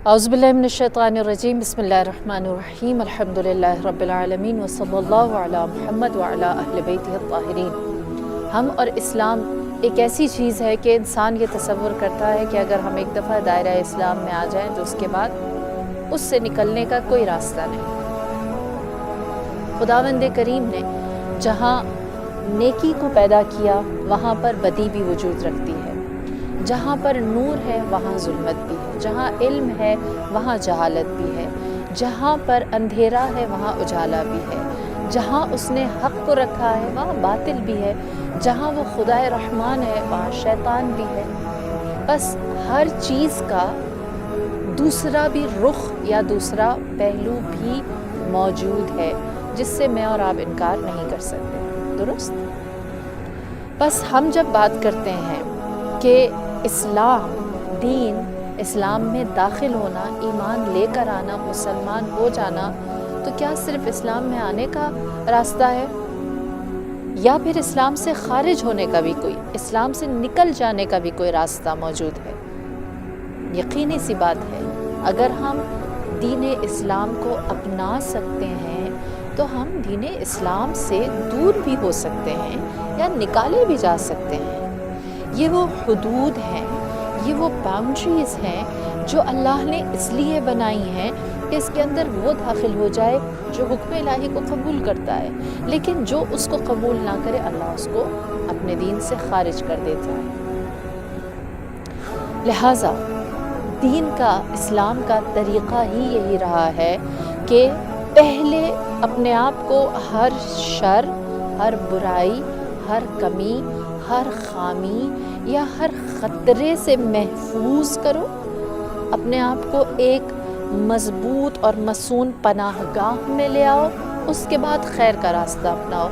اعوذ باللہ من الشیطان الرجیم بسم اللہ الرحمن الرحیم الحمدللہ رب العالمین وصلی اللہ علی محمد وعلی اہل بیتہ الطاہرین۔ ہم اور اسلام ایک ایسی چیز ہے کہ انسان یہ تصور کرتا ہے کہ اگر ہم ایک دفعہ دائرہ اسلام میں آ جائیں تو اس کے بعد اس سے نکلنے کا کوئی راستہ نہیں۔ خداوند کریم نے جہاں نیکی کو پیدا کیا وہاں پر بدی بھی وجود رکھتی ہے، جہاں پر نور ہے وہاں ظلمت بھی ہے، جہاں علم ہے وہاں جہالت بھی ہے، جہاں پر اندھیرا ہے وہاں اجالا بھی ہے، جہاں اس نے حق کو رکھا ہے وہاں باطل بھی ہے، جہاں وہ خدائے رحمان ہے وہاں شیطان بھی ہے۔ بس ہر چیز کا دوسرا بھی رخ یا دوسرا پہلو بھی موجود ہے جس سے میں اور آپ انکار نہیں کر سکتے، درست؟ بس ہم جب بات کرتے ہیں کہ اسلام دین، اسلام میں داخل ہونا، ایمان لے کر آنا، مسلمان ہو جانا، تو کیا صرف اسلام میں آنے کا راستہ ہے یا پھر اسلام سے خارج ہونے کا بھی کوئی، اسلام سے نکل جانے کا بھی کوئی راستہ موجود ہے؟ یقینی سی بات ہے، اگر ہم دین اسلام کو اپنا سکتے ہیں تو ہم دین اسلام سے دور بھی ہو سکتے ہیں یا نکالے بھی جا سکتے ہیں۔ یہ وہ حدود ہیں، یہ وہ باؤنڈریز ہیں جو اللہ نے اس لیے بنائی ہیں کہ اس کے اندر وہ داخل ہو جائے جو حکم الہی کو قبول کرتا ہے، لیکن جو اس کو قبول نہ کرے اللہ اس کو اپنے دین سے خارج کر دیتا ہے۔ لہٰذا دین کا، اسلام کا طریقہ ہی یہی رہا ہے کہ پہلے اپنے آپ کو ہر شر، ہر برائی، ہر کمی، ہر خامی یا ہر خطرے سے محفوظ کرو، اپنے آپ کو ایک مضبوط اور مصون پناہ گاہ میں لے آؤ، اس کے بعد خیر کا راستہ اپناؤ۔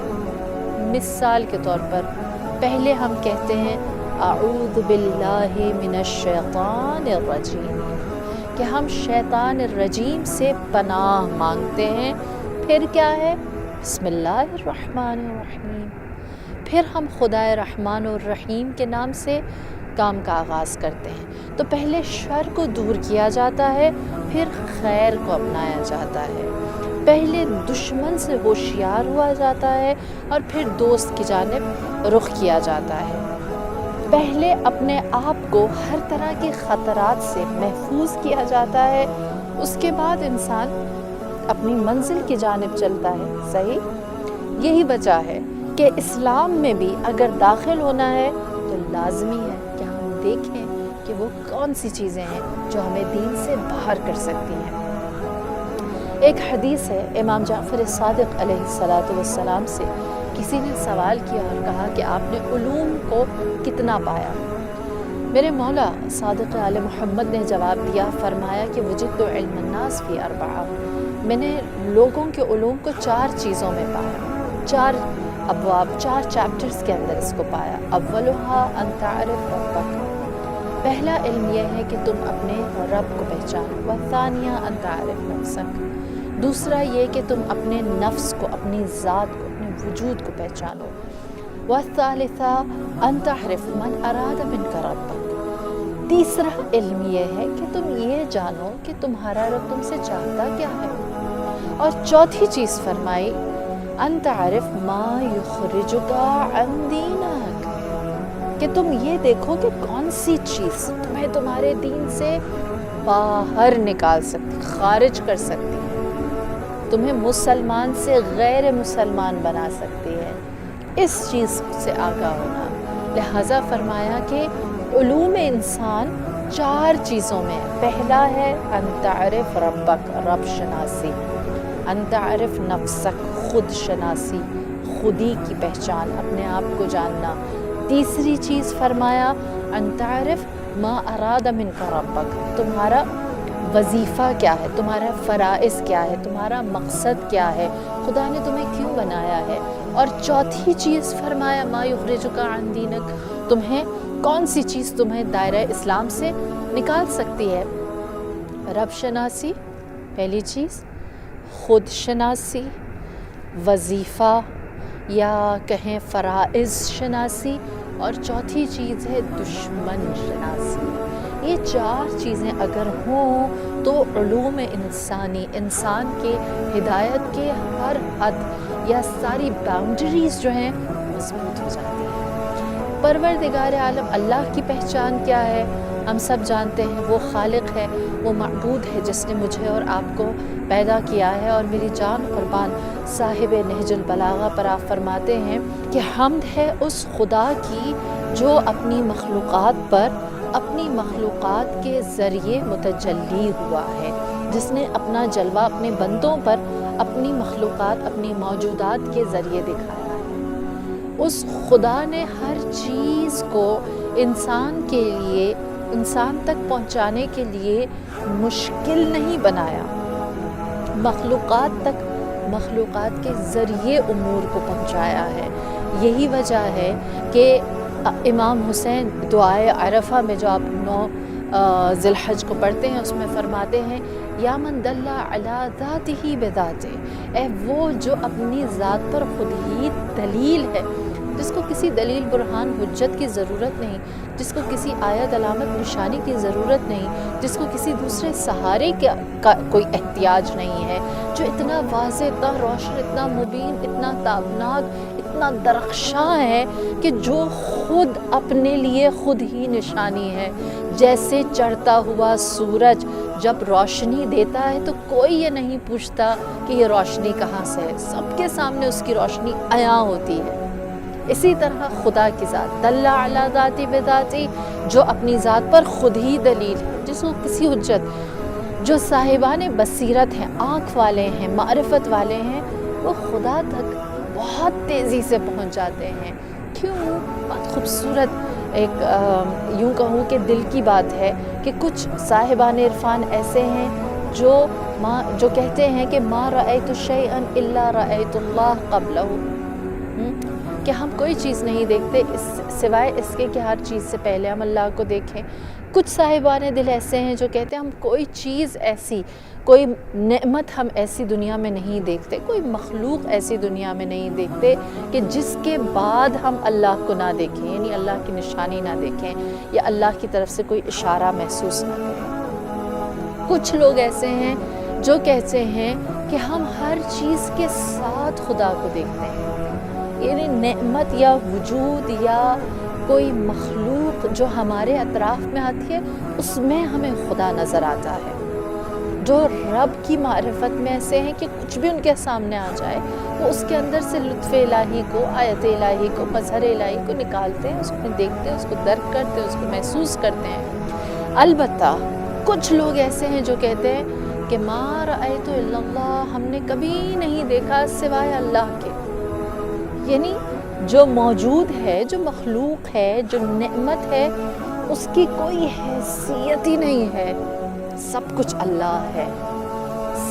مثال کے طور پر پہلے ہم کہتے ہیں اعوذ باللہ من الشیطان الرجیم، کہ ہم شیطان الرجیم سے پناہ مانگتے ہیں۔ پھر کیا ہے؟ بسم اللہ الرحمن الرحیم، پھر ہم خدائے رحمان الرحیم کے نام سے کام کا آغاز کرتے ہیں۔ تو پہلے شر کو دور کیا جاتا ہے، پھر خیر کو اپنایا جاتا ہے، پہلے دشمن سے ہوشیار ہوا جاتا ہے اور پھر دوست کی جانب رخ کیا جاتا ہے۔ پہلے اپنے آپ کو ہر طرح کے خطرات سے محفوظ کیا جاتا ہے، اس کے بعد انسان اپنی منزل کی جانب چلتا ہے، صحیح؟ یہی وجہ ہے کہ اسلام میں بھی اگر داخل ہونا ہے تو لازمی ہے کہ ہم دیکھیں کہ وہ کون سی چیزیں ہیں جو ہمیں دین سے باہر کر سکتی ہیں۔ ایک حدیث ہے، امام جعفر صادق علیہ السلام سے کسی نے سوال کیا اور کہا کہ آپ نے علوم کو کتنا پایا؟ میرے مولا صادق آل محمد نے جواب دیا، فرمایا کہ وجدت علم الناس فی اربعہ، میں نے لوگوں کے علوم کو 4 چیزوں میں پایا، 4 ابواب، 4 چیپٹرز کے اندر اس کو پایا۔ اولھا ان تعرف ربک، پہلا علم یہ ہے کہ تم اپنے رب کو پہچانو۔ والثانیہ ان تعرف نفسک، دوسرا یہ کہ تم اپنے نفس کو، اپنی ذات کو، اپنے وجود کو پہچانو۔ والثالثہ ان تعرف من اراد منک ربک، تیسرا علم یہ ہے کہ تم یہ جانو کہ تمہارا رب تم سے چاہتا کیا ہے۔ اور چوتھی چیز فرمائی ان تعرف ما یخرجک عن دینک، کہ تم یہ دیکھو کہ کون سی چیز تمہیں تمہارے دین سے باہر نکال سکتی، خارج کر سکتی ہے، تمہیں مسلمان سے غیر مسلمان بنا سکتی ہے، اس چیز سے آگاہ ہونا۔ لہٰذا فرمایا کہ علوم انسان 4 چیزوں میں، پہلا ہے ان تعرف ربک، رب شناسی، ان تعرف نفسک، خود شناسی، خودی کی پہچان، اپنے آپ کو جاننا۔ تیسری چیز فرمایا ان تعرف ما اراد منک ربک، تمہارا وظیفہ کیا ہے، تمہارا فرائض کیا ہے، تمہارا مقصد کیا ہے، خدا نے تمہیں کیوں بنایا ہے۔ اور چوتھی چیز فرمایا ما یخرجک عن دینک، تمہیں کون سی چیز تمہیں دائرہ اسلام سے نکال سکتی ہے۔ رب شناسی پہلی چیز، خود شناسی، وظیفہ یا کہیں فرائض شناسی، اور چوتھی چیز ہے دشمن شناسی، یہ 4 چیزیں اگر ہوں تو علوم انسانی، انسان کے ہدایت کے ہر حد یا ساری باؤنڈریز جو ہیں مضبوط ہو جاتی ہیں۔ پروردگار عالم اللہ کی پہچان کیا ہے؟ ہم سب جانتے ہیں وہ خالق ہے، وہ معبود ہے جس نے مجھے اور آپ کو پیدا کیا ہے، اور میری جان قربان صاحب نہج البلاغہ پر آپ فرماتے ہیں کہ حمد ہے اس خدا کی جو اپنی مخلوقات پر اپنی مخلوقات کے ذریعے متجلی ہوا ہے، جس نے اپنا جلوہ اپنے بندوں پر اپنی مخلوقات، اپنی موجودات کے ذریعے دکھایا ہے۔ اس خدا نے ہر چیز کو انسان کے لیے، انسان تک پہنچانے کے لیے مشکل نہیں بنایا، مخلوقات تک مخلوقات کے ذریعے امور کو پہنچایا ہے۔ یہی وجہ ہے کہ امام حسین دعائے عرفہ میں جو آپ 9 ذی الحج کو پڑھتے ہیں اس میں فرماتے ہیں یا من دل علی ذاتہ بذاتہ، اے وہ جو اپنی ذات پر خود ہی دلیل ہے، جس کو کسی دلیل برہان حجت کی ضرورت نہیں، جس کو کسی آیت علامت نشانی کی ضرورت نہیں، جس کو کسی دوسرے سہارے کا کوئی احتیاج نہیں ہے، جو اتنا واضح، اتنا روشن، اتنا مبین، اتنا تابناک، اتنا درخشاں ہے کہ جو خود اپنے لیے خود ہی نشانی ہے۔ جیسے چڑھتا ہوا سورج جب روشنی دیتا ہے تو کوئی یہ نہیں پوچھتا کہ یہ روشنی کہاں سے ہے، سب کے سامنے اس کی روشنی عیاں ہوتی ہے۔ اسی طرح خدا کی ذات دل علی ذاتی بذاتی، جو اپنی ذات پر خود ہی دلیل ہے، جس کو کسی حجت، جو صاحبان بصیرت ہیں، آنکھ والے ہیں، معرفت والے ہیں، وہ خدا تک بہت تیزی سے پہنچ جاتے ہیں۔ کیوں؟ بہت خوبصورت ایک یوں کہوں کہ دل کی بات ہے کہ کچھ صاحبان عرفان ایسے ہیں جو کہتے ہیں کہ ما رأیت شیئا الا رأیت اللہ قبلہ، کہ ہم کوئی چیز نہیں دیکھتے سوائے اس کے کہ ہر چیز سے پہلے ہم اللہ کو دیکھیں۔ کچھ صاحبان دل ایسے ہیں جو کہتے ہیں ہم کوئی چیز ایسی، کوئی نعمت ہم ایسی دنیا میں نہیں دیکھتے، کوئی مخلوق ایسی دنیا میں نہیں دیکھتے کہ جس کے بعد ہم اللہ کو نہ دیکھیں، یعنی اللہ کی نشانی نہ دیکھیں یا اللہ کی طرف سے کوئی اشارہ محسوس نہ کریں۔ کچھ لوگ ایسے ہیں جو کہتے ہیں کہ ہم ہر چیز کے ساتھ خدا کو دیکھتے ہیں، یعنی نعمت یا وجود یا کوئی مخلوق جو ہمارے اطراف میں آتی ہے اس میں ہمیں خدا نظر آتا ہے۔ جو رب کی معرفت میں ایسے ہیں کہ کچھ بھی ان کے سامنے آ جائے وہ اس کے اندر سے لطف الہی کو، آیت الہی کو، مظہر الہی کو نکالتے ہیں، اس کو دیکھتے ہیں، اس کو درک کرتے ہیں، اس کو محسوس کرتے ہیں۔ البتہ کچھ لوگ ایسے ہیں جو کہتے ہیں کہ ما رأیت الا اللہ، ہم نے کبھی نہیں دیکھا سوائے اللہ کے، یعنی جو موجود ہے، جو مخلوق ہے، جو نعمت ہے، اس کی کوئی حیثیت ہی نہیں ہے، سب کچھ اللہ ہے،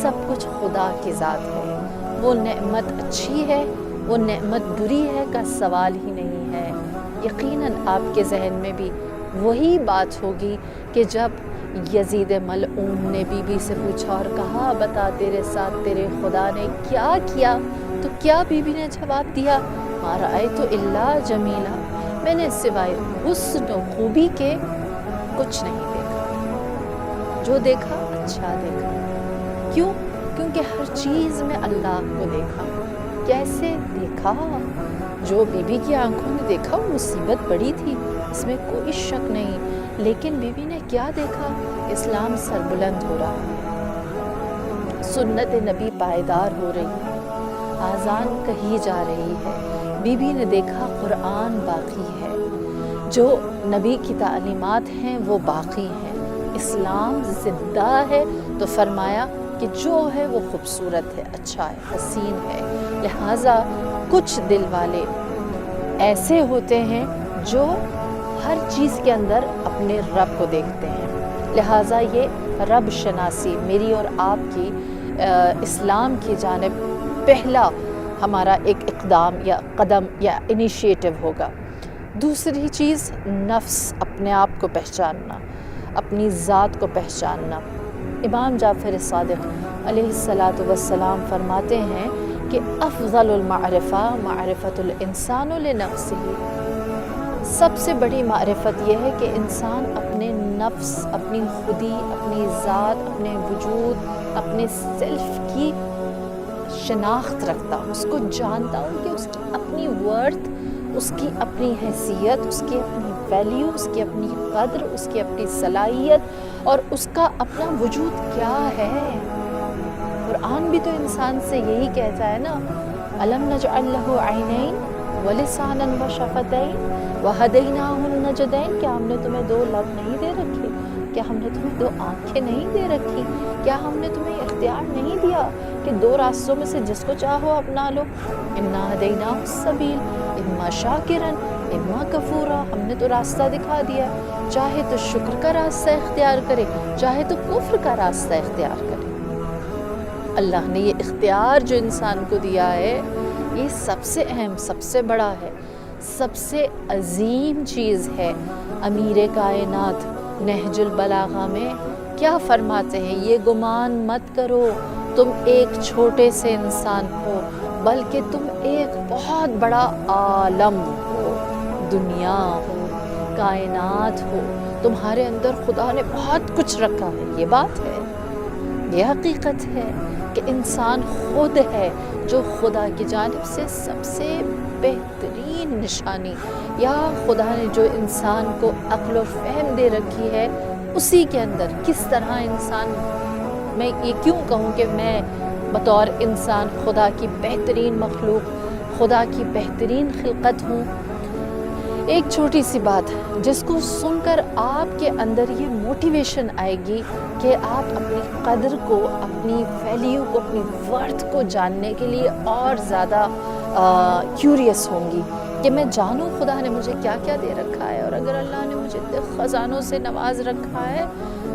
سب کچھ خدا کی ذات ہے۔ وہ نعمت اچھی ہے، وہ نعمت بری ہے کا سوال ہی نہیں ہے۔ یقیناً آپ کے ذہن میں بھی وہی بات ہوگی کہ جب یزید ملعون نے بی بی سے پوچھا اور کہا بتا تیرے ساتھ تیرے خدا نے کیا کیا، تو کیا بی بی نے جواب دیا، ما رأیت الا جمیلا، میں نے سوائے حسن و خوبی کے کچھ نہیں دیکھا، جو دیکھا اچھا دیکھا۔ کیوں؟ کیونکہ ہر چیز میں اللہ کو دیکھا۔ کیسے دیکھا؟ جو بی بی کی آنکھوں نے دیکھا وہ مصیبت بڑی تھی، اس میں کوئی شک نہیں، لیکن بی بی نے کیا دیکھا؟ اسلام سربلند ہو رہا ہے، سنت نبی پائیدار ہو رہی ہے، آذان کہی جا رہی ہے۔ بی بی نے دیکھا قرآن باقی ہے، جو نبی کی تعلیمات ہیں وہ باقی ہیں، اسلام زندہ ہے، تو فرمایا کہ جو ہے وہ خوبصورت ہے، اچھا ہے، حسین ہے۔ لہٰذا کچھ دل والے ایسے ہوتے ہیں جو ہر چیز کے اندر اپنے رب کو دیکھتے ہیں، لہٰذا یہ رب شناسی میری اور آپ کی اسلام کی جانب پہلا ہمارا ایک اقدام یا قدم یا انیشیٹو ہوگا۔ دوسری چیز نفس، اپنے آپ کو پہچاننا، اپنی ذات کو پہچاننا۔ امام جعفر صادق علیہ السلام فرماتے ہیں کہ افضل المعرفہ معرفت الانسان لنفسہ، سب سے بڑی معرفت یہ ہے کہ انسان اپنے نفس، اپنی خودی، اپنی ذات، اپنے وجود، اپنے سیلف کی شناخت رکھتا ہوں، اس کو جانتا ہوں کہ اس کی اپنی ورتھ، اس کی اپنی حیثیت، اس کی اپنی ویلیو، اس کی اپنی قدر، اس کی اپنی صلاحیت اور اس کا اپنا وجود کیا ہے۔ قرآن بھی تو انسان سے یہی کہتا ہے نا، أَلَمْ نَجْعَلْ لَهُ عَيْنَيْنِ وَلِسَانًا وَشَفَتَيْنِ وَهَدَيْنَاهُ النَّجْدَيْنِ، کیا ہم نے تمہیں دو لب نہیں دے رکھے؟ کیا ہم نے تمہیں دو آنکھیں نہیں دے رکھی؟ کیا ہم نے تمہیں اختیار نہیں دیا کہ دو راستوں میں سے جس کو چاہو اپنا لو؟ اِنَّا هَدَيْنَاهُ السَّبِيلَ إِمَّا شَاكِرًا إِمَّا كَفُورًا، ہم نے تو راستہ دکھا دیا، چاہے تو شکر کا راستہ اختیار کرے، چاہے تو کفر کا راستہ اختیار کرے۔ اللہ نے یہ اختیار جو انسان کو دیا ہے، یہ سب سے اہم، سب سے بڑا ہے، سب سے عظیم چیز ہے۔ امیر کائنات نہج البلاغہ میں کیا فرماتے ہیں؟ یہ گمان مت کرو تم ایک چھوٹے سے انسان ہو، بلکہ تم ایک بہت بڑا عالم ہو، دنیا ہو، کائنات ہو، تمہارے اندر خدا نے بہت کچھ رکھا ہے۔ یہ بات ہے، یہ حقیقت ہے کہ انسان خود ہے جو خدا کی جانب سے سب سے بہترین نشانی، یا خدا نے جو انسان کو عقل و فہم دے رکھی ہے، اسی کے اندر کس طرح انسان، میں یہ کیوں کہوں کہ میں بطور انسان خدا کی بہترین مخلوق، خدا کی بہترین خلقت ہوں۔ ایک چھوٹی سی بات جس کو سن کر آپ کے اندر یہ موٹیویشن آئے گی کہ آپ اپنی قدر کو، اپنی ویلیو کو، اپنی ورتھ کو جاننے کے لیے اور زیادہ کیوریس ہوں گی کہ میں جانوں خدا نے مجھے کیا کیا دے رکھا ہے، اور اگر اللہ نے مجھے خزانوں سے نواز رکھا ہے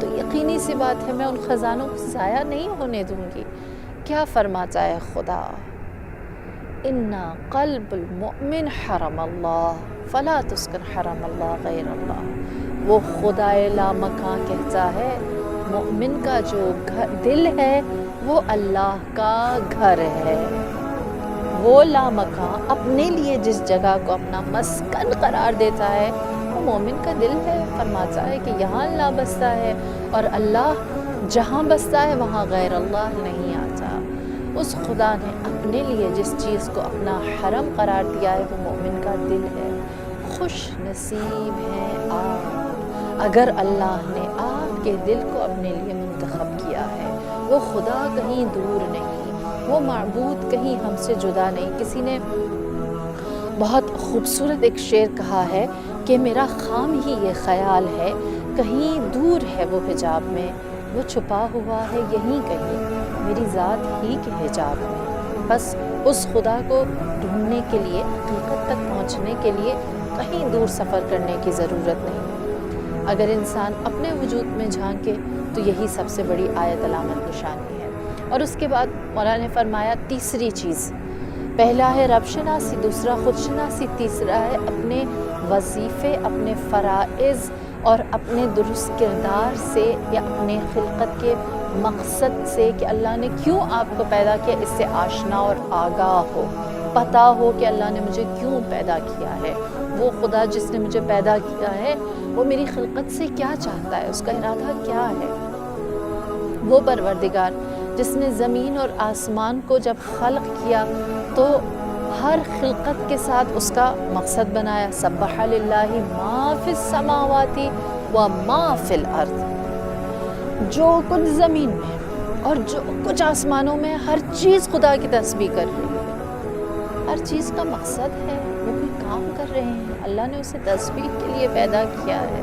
تو یقینی سی بات ہے میں ان خزانوں کو ضائع نہیں ہونے دوں گی۔ کیا فرماتا ہے خدا؟ اِنَّ قَلْبَ الْمُؤْمِنِ حَرَمَ اللَّهِ فَلَا تُسْكِنْ حَرَمَ اللَّهِ غَيْرَ اللَّهِ۔ وہ خدائے لامکاں کہتا ہے مومن کا جو دل ہے وہ اللہ کا گھر ہے، وہ لامکاں اپنے لیے جس جگہ کو اپنا مسکن قرار دیتا ہے وہ مومن کا دل ہے۔ فرماتا ہے کہ یہاں اللہ بستا ہے، اور اللہ جہاں بستا ہے وہاں غیر اللہ نہیں آتا۔ اس خدا نے اپنے لیے جس چیز کو اپنا حرم قرار دیا ہے وہ مومن کا دل ہے۔ خوش نصیب ہیں آپ اگر اللہ نے آپ کے دل کو اپنے لیے منتخب کیا ہے۔ وہ خدا کہیں دور نہیں، وہ معبود کہیں ہم سے جدا نہیں۔ کسی نے بہت خوبصورت ایک شعر کہا ہے کہ میرا خام ہی یہ خیال ہے، کہیں دور ہے وہ حجاب میں، وہ چھپا ہوا ہے یہیں کہیں میری ذات ہی کے حجاب میں۔ بس اس خدا کو ڈھونڈنے کے لیے، حقیقت تک پہنچنے کے لیے کہیں دور سفر کرنے کی ضرورت نہیں۔ اگر انسان اپنے وجود میں جھانکے تو یہی سب سے بڑی آیت علامت نشانی ہے۔ اور اس کے بعد مولانا نے فرمایا تیسری چیز، پہلا ہے رب شناسی، دوسرا خود شناسی، تیسرا ہے اپنے وظیفے، اپنے فرائض اور اپنے درست کردار سے یا اپنے خلقت کے مقصد سے کہ اللہ نے کیوں آپ کو پیدا کیا، اس سے آشنا اور آگاہ ہو، پتہ ہو کہ اللہ نے مجھے کیوں پیدا کیا ہے۔ وہ خدا جس نے مجھے پیدا کیا ہے وہ میری خلقت سے کیا چاہتا ہے، اس کا ارادہ کیا ہے۔ وہ پروردگار جس نے زمین اور آسمان کو جب خلق کیا تو ہر خلقت کے ساتھ اس کا مقصد بنایا۔ سبح للہ ما فی السماوات و ما فی الارض، جو کچھ زمین میں اور جو کچھ آسمانوں میں ہر چیز خدا کی تسبیح کر رہی ہے، ہر چیز کا مقصد ہے، وہ بھی کام کر رہے ہیں۔ اللہ نے اسے تسبیح کے لیے پیدا کیا ہے۔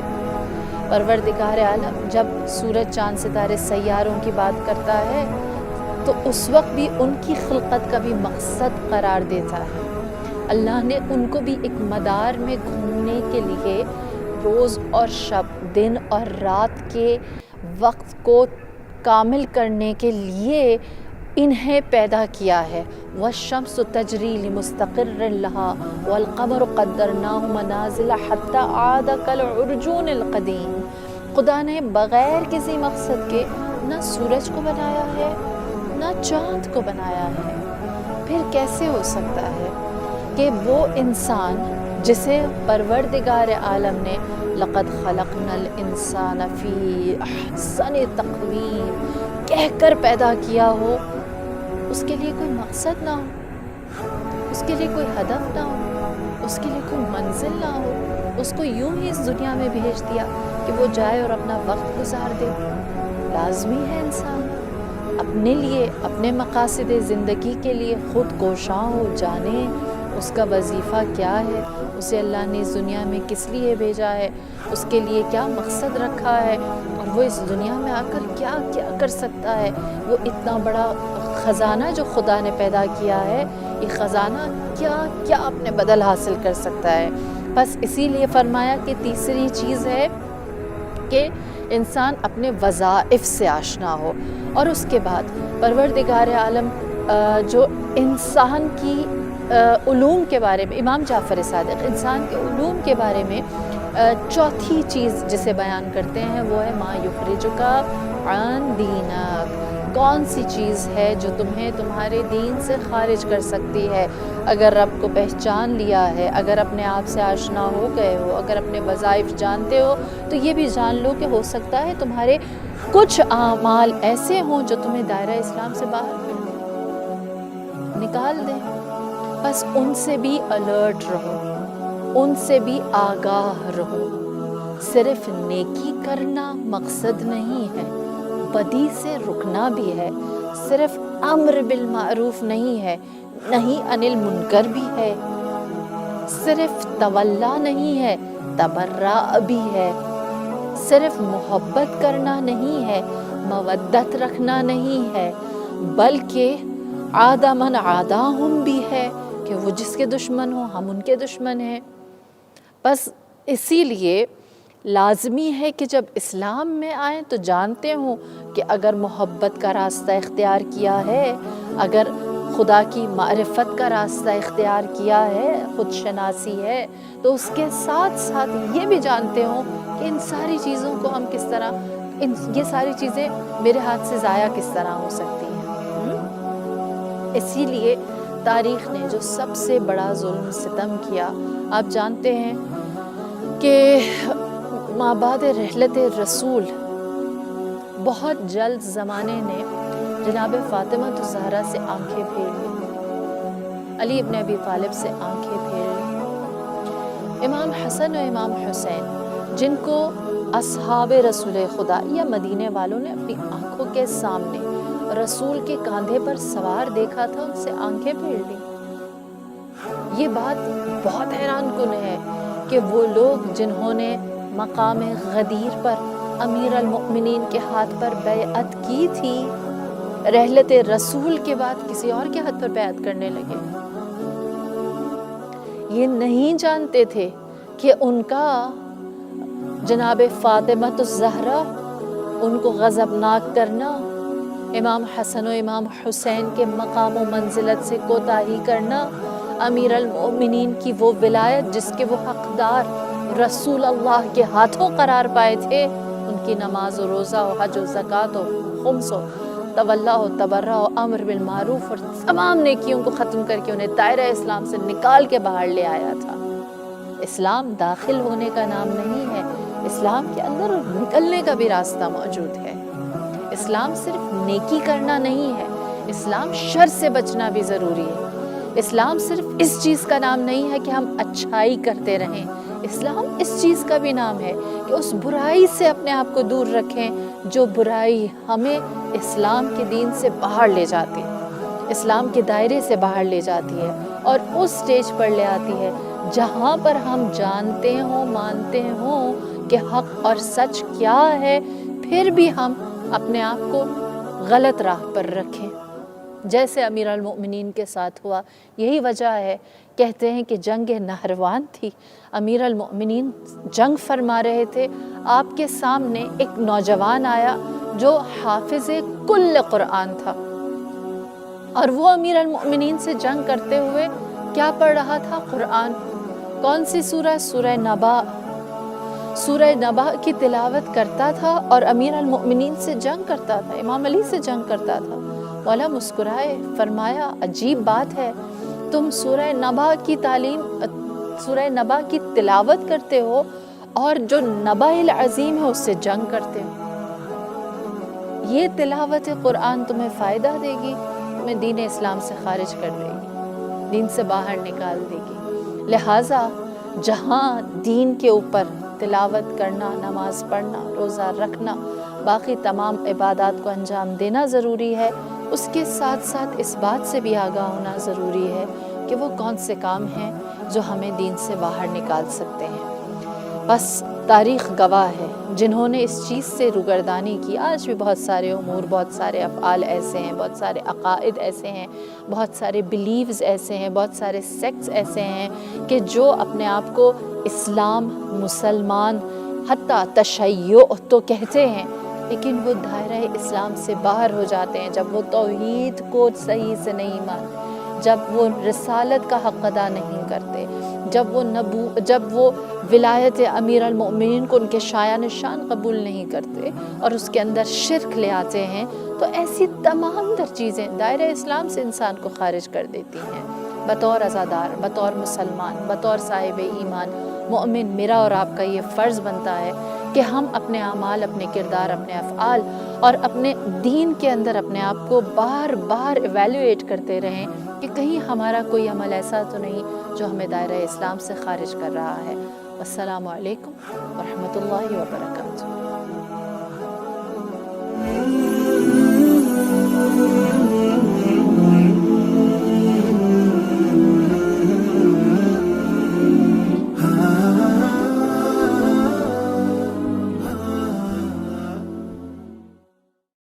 پروردگار عالم جب سورج چاند ستارے سیاروں کی بات کرتا ہے تو اس وقت بھی ان کی خلقت کا بھی مقصد قرار دیتا ہے۔ اللہ نے ان کو بھی ایک مدار میں گھومنے کے لیے، روز اور شب، دن اور رات کے وقت کو کامل کرنے کے لیے انہیں پیدا کیا ہے۔ وَالشَّمْسُ تَجْرِي لِمُسْتَقِرٍّ لَهَا وَالْقَمَرُ قَدَّرْنَاهُ مَنَازِلَ حَتَّى عَادَ كَالْعُرْجُونِ الْقَدِيمِ۔ خدا نے بغیر کسی مقصد کے نہ سورج کو بنایا ہے نہ چاند کو بنایا ہے۔ پھر کیسے ہو سکتا ہے کہ وہ انسان جسے پروردگار عالم نے لقد خلقنا الانسان فی احسن تقویم کہہ کر پیدا کیا ہو، اس کے لیے کوئی مقصد نہ ہو، اس کے لیے کوئی ہدف نہ ہو، اس کے لیے کوئی منزل نہ ہو، اس کو یوں ہی اس دنیا میں بھیج دیا کہ وہ جائے اور اپنا وقت گزار دے۔ لازمی ہے انسان اپنے لیے، اپنے مقاصد زندگی کے لیے خود کوشاں ہو، جانے اس کا وظیفہ کیا ہے، اسے اللہ نے اس دنیا میں کس لیے بھیجا ہے، اس کے لیے کیا مقصد رکھا ہے، اور وہ اس دنیا میں آ کر کیا کیا کر سکتا ہے۔ وہ اتنا بڑا خزانہ جو خدا نے پیدا کیا ہے، یہ خزانہ کیا کیا اپنے بدل حاصل کر سکتا ہے۔ بس اسی لیے فرمایا کہ تیسری چیز ہے کہ انسان اپنے وظائف سے آشنا ہو، اور اس کے بعد پروردگار عالم جو انسان کی علوم کے بارے میں، امام جعفر صادق انسان کے علوم کے بارے میں چوتھی چیز جسے بیان کرتے ہیں وہ ہے ما یخرجک عن دینک، کون سی چیز ہے جو تمہیں تمہارے دین سے خارج کر سکتی ہے۔ اگر رب کو پہچان لیا ہے، اگر اپنے آپ سے آشنا ہو گئے ہو، اگر اپنے وظائف جانتے ہو، تو یہ بھی جان لو کہ ہو سکتا ہے تمہارے کچھ اعمال ایسے ہوں جو تمہیں دائرہ اسلام سے باہر کر دیں، نکال دیں۔ بس ان سے بھی الرٹ رہو، ان سے بھی آگاہ رہو۔ صرف نیکی کرنا مقصد نہیں ہے، بدی سے رکنا بھی ہے۔ صرف امر بالمعروف نہیں ہے، نہیں عن المنکر بھی ہے۔ صرف تولا نہیں ہے، تبرع بھی ہے۔ صرف محبت کرنا نہیں ہے، مودت رکھنا نہیں ہے، بلکہ عاد من عاداہم بھی ہے کہ وہ جس کے دشمن ہوں ہم ان کے دشمن ہیں۔ بس اسی لیے لازمی ہے کہ جب اسلام میں آئیں تو جانتے ہوں کہ اگر محبت کا راستہ اختیار کیا ہے، اگر خدا کی معرفت کا راستہ اختیار کیا ہے، خود شناسی ہے، تو اس کے ساتھ ساتھ یہ بھی جانتے ہوں کہ ان ساری چیزوں کو ہم کس طرح، یہ ساری چیزیں میرے ہاتھ سے ضائع کس طرح ہو سکتی ہیں۔ اسی لیے تاریخ نے جو سب سے بڑا ظلم ستم کیا، آپ جانتے ہیں کہ مابعد رحلت رسول بہت جلد زمانے نے جناب فاطمہ الزہرا سے آنکھیں پھیر لی، علی ابن ابی طالب سے آنکھیں پھیر لی۔ امام حسن و امام حسین جن کو اصحاب رسول خدا یا مدینے والوں نے اپنی آنکھوں کے سامنے رسول کے کاندھے پر سوار دیکھا تھا، ان سے آنکھیں پھیر لی۔ یہ بات بہت حیران کن ہے کہ وہ لوگ جنہوں نے مقام غدیر پر امیر المؤمنین کے ہاتھ پر بیعت کی تھی، رحلت رسول کے بعد کسی اور کے ہاتھ پر بیعت کرنے لگے۔ یہ نہیں جانتے تھے کہ ان کا جناب فاطمہ الزہرا ان کو غضبناک کرنا، امام حسن و امام حسین کے مقام و منزلت سے کوتاہی کرنا، امیر المؤمنین کی وہ ولایت جس کے وہ حقدار رسول اللہ کے ہاتھوں قرار پائے تھے، ان کی نماز و روزہ و حج و زکوٰۃ و خمس و تولا و تبرع و امر بالمعروف اور تمام نیکیوں کو ختم کر کے انہیں دائرہ اسلام سے نکال کے باہر لے آیا تھا۔ اسلام داخل ہونے کا نام نہیں ہے، اسلام کے اندر نکلنے کا بھی راستہ موجود ہے۔ اسلام صرف نیکی کرنا نہیں ہے، اسلام شر سے بچنا بھی ضروری ہے۔ اسلام صرف اس چیز کا نام نہیں ہے کہ ہم اچھائی کرتے رہیں، اسلام اس چیز کا بھی نام ہے کہ اس برائی سے اپنے آپ کو دور رکھیں جو برائی ہمیں اسلام کے دین سے باہر لے جاتی ہے، اسلام کے دائرے سے باہر لے جاتی ہے، اور اس سٹیج پر لے آتی ہے جہاں پر ہم جانتے ہوں، مانتے ہوں کہ حق اور سچ کیا ہے، پھر بھی ہم اپنے آپ کو غلط راہ پر رکھیں، جیسے امیر المؤمنین کے ساتھ ہوا۔ یہی وجہ ہے، کہتے ہیں کہ جنگ نہروان تھی، امیر المؤمنین جنگ فرما رہے تھے، آپ کے سامنے ایک نوجوان آیا جو حافظ کل قرآن تھا، اور وہ امیر المؤمنین سے جنگ کرتے ہوئے کیا پڑھ رہا تھا؟ قرآن۔ کون سی سورہ؟ سورہ نبا۔ سورہ نبا کی تلاوت کرتا تھا اور امیر المؤمنین سے جنگ کرتا تھا، امام علی سے جنگ کرتا تھا۔ مولا مسکرائے، فرمایا عجیب بات ہے، تم سورہ نبا کی تعلیم سورہ نبا کی تلاوت کرتے ہو اور جو نبا العظیم ہے اس سے جنگ کرتے ہو، یہ تلاوت قرآن تمہیں فائدہ دے گی، تمہیں دین اسلام سے خارج کر دے گی، دین سے باہر نکال دے گی۔ لہٰذا جہاں دین کے اوپر تلاوت کرنا، نماز پڑھنا، روزہ رکھنا، باقی تمام عبادات کو انجام دینا ضروری ہے، اس کے ساتھ ساتھ اس بات سے بھی آگاہ ہونا ضروری ہے کہ وہ کون سے کام ہیں جو ہمیں دین سے باہر نکال سکتے ہیں۔ بس تاریخ گواہ ہے، جنہوں نے اس چیز سے روگردانی کی، آج بھی بہت سارے امور، بہت سارے افعال ایسے ہیں، بہت سارے عقائد ایسے ہیں، بہت سارے بلیوز ایسے ہیں، بہت سارے سیکٹس ایسے ہیں کہ جو اپنے آپ کو اسلام، مسلمان، حتیٰ تشیع تو کہتے ہیں، لیکن وہ دائرہ اسلام سے باہر ہو جاتے ہیں جب وہ توحید کو صحیح سے نہیں مانتے، جب وہ رسالت کا حق ادا نہیں کرتے، جب وہ ولایت امیر المؤمنین کو ان کے شایان شان قبول نہیں کرتے اور اس کے اندر شرک لے آتے ہیں، تو ایسی تمام تر چیزیں دائرہ اسلام سے انسان کو خارج کر دیتی ہیں۔ بطور عزادار، بطور مسلمان، بطور صاحب ایمان مومن، میرا اور آپ کا یہ فرض بنتا ہے کہ ہم اپنے اعمال، اپنے کردار، اپنے افعال اور اپنے دین کے اندر اپنے آپ کو بار بار ایویلویٹ کرتے رہیں کہ کہیں ہمارا کوئی عمل ایسا تو نہیں جو ہمیں دائرہ اسلام سے خارج کر رہا ہے۔ السلام علیکم ورحمۃ اللہ وبرکاتہ۔